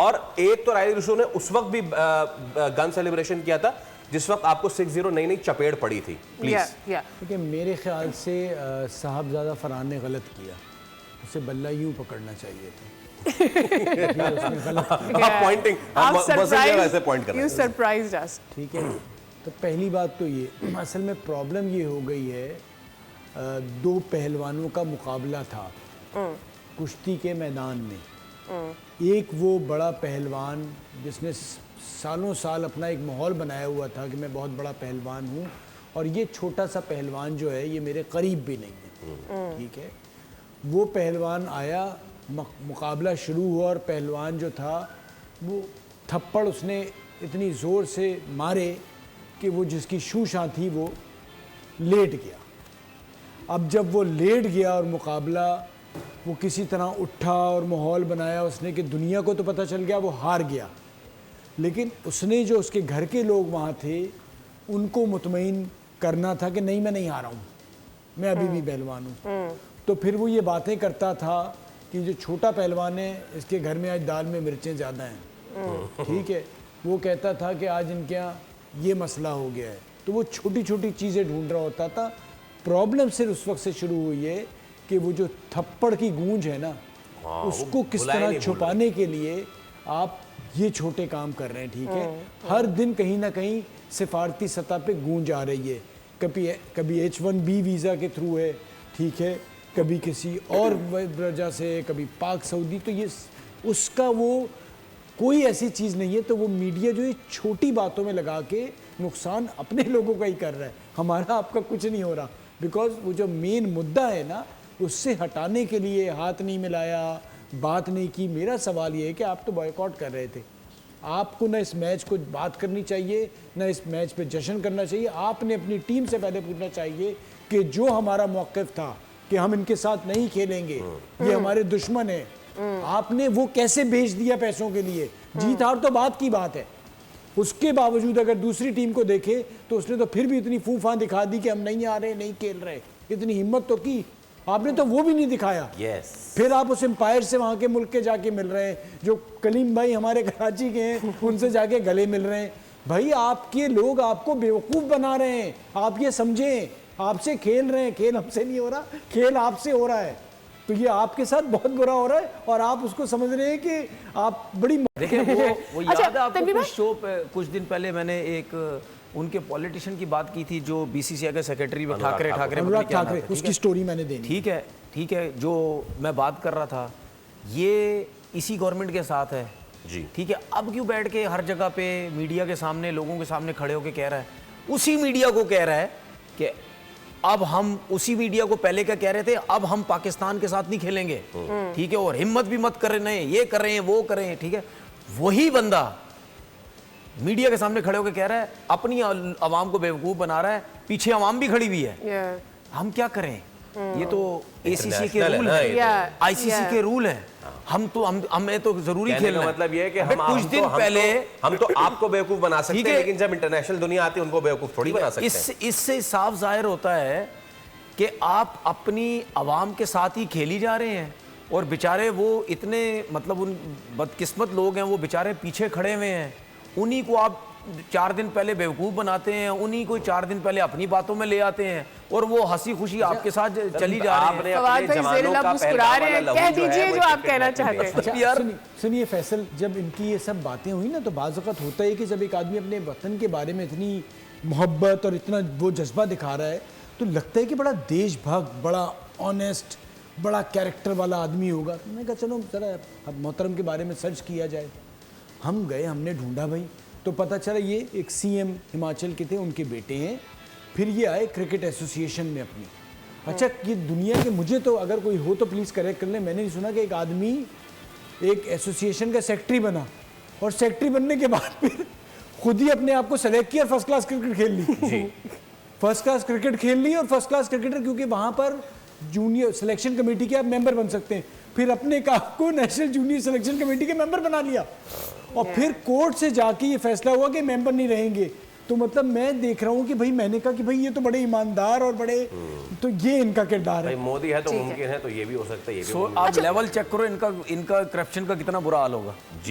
और एक तो राइली रुसो ने उस वक्त भी गन सेलिब्रेशन किया था जिस वक्त आपको 6-0 नई चपेट पड़ी थी। प्लीज देखिए, मेरे ख्याल से साहबजादा फरहान ने गलत किया, उसे बल्ला यूं पकड़ना चाहिए था। ठीक है। तो पहली बात तो ये, असल में प्रॉब्लम ये हो गई है, दो पहलवानों का मुकाबला था कुश्ती के मैदान में। एक वो बड़ा पहलवान जिसने सालों साल अपना एक माहौल बनाया हुआ था कि मैं बहुत बड़ा पहलवान हूँ, और ये छोटा सा पहलवान जो है ये मेरे करीब भी नहीं है। ठीक है, वो पहलवान आया, मुकाबला शुरू हुआ और पहलवान जो था वो थप्पड़ उसने इतनी ज़ोर से मारे कि वो जिसकी शूशां थी वो लेट गया। अब जब वो लेट गया और मुकाबला वो किसी तरह उठा और माहौल बनाया उसने कि दुनिया को तो पता चल गया वो हार गया, लेकिन उसने जो उसके घर के लोग वहाँ थे उनको मुतमईन करना था कि नहीं, मैं नहीं हारा हूँ, मैं अभी भी पहलवान हूँ। तो फिर वो ये बातें करता था कि जो छोटा पहलवान है इसके घर में आज दाल में मिर्चें ज़्यादा हैं। ठीक है, वो कहता था कि आज इनके यहाँ ये मसला हो गया है। तो वो छोटी छोटी चीज़ें ढूंढ रहा होता था। प्रॉब्लम सिर्फ उस वक्त से शुरू हुई है कि वो जो थप्पड़ की गूंज है ना, उसको किस तरह छुपाने के लिए आप ये छोटे काम कर रहे हैं। ठीक है, हर दिन कहीं ना कहीं सिफारती सतह पे गूंज आ रही है, कभी H1B वीज़ा के थ्रू है, ठीक है, कभी किसी और वजह से, कभी पाक सऊदी। तो ये उसका वो कोई ऐसी चीज़ नहीं है। तो वो मीडिया जो ये छोटी बातों में लगा के नुकसान अपने लोगों का ही कर रहा है, हमारा आपका कुछ नहीं हो रहा। बिकॉज वो जो मेन मुद्दा है ना, उससे हटाने के लिए हाथ नहीं मिलाया, बात नहीं की। मेरा सवाल ये है कि आप तो बॉयकॉट कर रहे थे, आपको ना इस मैच को बात करनी चाहिए, ना इस मैच पे जश्न करना चाहिए। आपने अपनी टीम से पहले पूछना चाहिए कि जो हमारा मौक़िफ़ था कि हम इनके साथ नहीं खेलेंगे, ये हमारे दुश्मन है, आपने वो कैसे भेज दिया पैसों के लिए। जीत हार तो बात की बात है, उसके बावजूद अगर दूसरी टीम को देखे तो उसने तो फिर भी इतनी फूफा दिखा दी कि हम नहीं आ रहे, नहीं खेल रहे। इतनी हिम्मत तो की आपने, तो वो भी नहीं दिखाया। फिर आप उस एम्पायर से वहां के मुल्क के जाके मिल रहे हैं, जो कलीम भाई हमारे कराची के हैं उनसे जाके गले मिल रहे हैं। भाई आपके लोग आपको बेवकूफ़ बना रहे हैं, आप ये समझें। आपसे खेल रहे हैं, खेल हमसे नहीं हो रहा, खेल आपसे हो रहा है। तो ये आपके साथ बहुत बुरा हो रहा है और आप उसको समझ रहे हैं कि आप बड़ी देखिए वो याद है आपको, कुछ शो पे कुछ दिन पहले मैंने एक उनके पॉलिटिशियन की बात की थी जो बीसीसीआई के सेक्रेटरी ठाकरे, उसकी स्टोरी मैंने देनी। ठीक है, जो मैं बात कर रहा था ये इसी गवर्नमेंट के साथ है जी। ठीक है, अब क्यों बैठ के हर जगह पे मीडिया के सामने, लोगों के सामने खड़े होकर कह रहा है, उसी मीडिया को कह रहा है कि अब हम उसी मीडिया को पहले क्या कह रहे थे, अब हम पाकिस्तान के साथ नहीं खेलेंगे। ठीक है, और हिम्मत भी मत कर रहे हैं, ये कर रहे हैं, वो कर रहे हैं। ठीक है, वही बंदा मीडिया के सामने खड़े होकर कह रहा है, अपनी आवाम को बेवकूफ बना रहा है, पीछे आवाम भी खड़ी हुई है। हम क्या करें? ये तो ACC के रूल है, ICC के रूल है। हमें तो जरूरी खेलना। मतलब ये है कि हम कुछ दिन पहले हम तो आपको बेवकूफ बना सकते हैं, लेकिन जब इंटरनेशनल दुनिया आती है उनको बेवकूफ थोड़ी बना सकते हैं। इससे साफ जाहिर होता है कि आप अपनी आवाम के साथ ही खेली जा रहे हैं, और बेचारे वो इतने मतलब उन बदकिस्मत लोग हैं, वो बेचारे पीछे खड़े हुए हैं, उन्हीं को आप 4 दिन पहले बेवकूफ़ बनाते हैं, उन्हीं को 4 दिन पहले अपनी बातों में ले आते हैं, और वो हंसी खुशी आपके साथ चली जा रही है। कह दीजिए जो आप कहना चाहते हैं। यार सुनिए फैसल, जब इनकी ये सब बातें हुई ना, तो बाज़ वक़्त होता है कि जब एक आदमी अपने वतन के बारे में इतनी मोहब्बत और इतना वो जज्बा दिखा रहा है, तो लगता है कि बड़ा देशभक्त, बड़ा ऑनेस्ट, बड़ा कैरेक्टर वाला आदमी होगा। मैंने कहा चलो ज़रा अब मोहतरम के बारे में सर्च किया जाए। हम गए, हमने ढूंढा भाई, तो पता चला ये एक CM हिमाचल के थे, उनके बेटे हैं। फिर ये आए क्रिकेट एसोसिएशन में अपनी। अच्छा, ये दुनिया के, मुझे तो अगर कोई हो तो प्लीज़ करेक्ट कर ले, मैंने नहीं सुना कि एक आदमी एक एसोसिएशन का सेक्रेटरी बना और सेक्रेटरी बनने के बाद फिर खुद ही अपने आप को सेलेक्ट किया और फर्स्ट क्लास क्रिकेट खेल ली। फर्स्ट क्लास क्रिकेट खेल ली और फर्स्ट क्लास क्रिकेटर, क्योंकि वहाँ पर जूनियर सिलेक्शन कमेटी के आप मेंबर बन सकते हैं, फिर अपने आप को नेशनल जूनियर सिलेक्शन कमेटी के मेंबर बना लिया, और फिर कोर्ट से जाके ये फैसला हुआ कि मेंबर नहीं रहेंगे। तो मतलब मैं देख रहा हूँ कि भाई, मैंने कहा कि भाई ये तो बड़े ईमानदार और बड़े, तो ये इनका किरदार है। मोदी है तो मुमकिन है, तो ये भी हो सकता है। ये भी आप लेवल चेक करो इनका करप्शन का कितना बुरा हाल होगा।